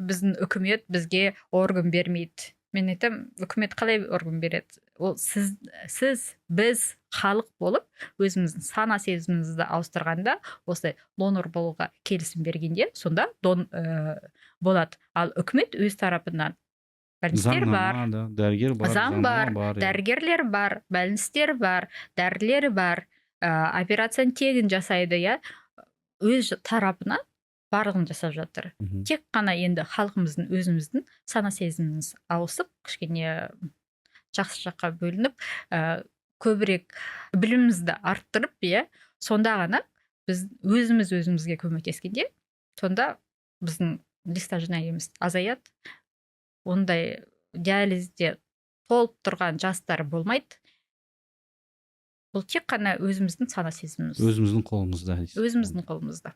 біздің үкімет бізге орган бермейді. Мен айтам, үкімет қалай орган береді? Ол біз халық болып, өзіміздің сана сезімімізді ауыстырғанда, осылай донор болуға келісім бергенде, сонда болады. Ал үкімет өз тарапынан бәліністер бар, дәрігер бар, заң бар, бар, дәрігерлер бар, бәліністер бар, дәрілер бар, операцияны тегін жасайды, өз тарапынан барлығын жасап жатыр. Тек қана енді халқымыздың өзіміздің сана сезіміміз ауысып, кішкене жақсы жаққа бөлініп, көбірек білімімізді арттырып, сонда ғана біз өзімізге көмектескенде, сонда біздің листа жинаймыз азаяды. Ондай диализде толып тұрған жастар болмайды. Бұл тек қана өзіміздің сана сезіміміз. Өзіміздің қолымызда. Өзіміздің қолымызда.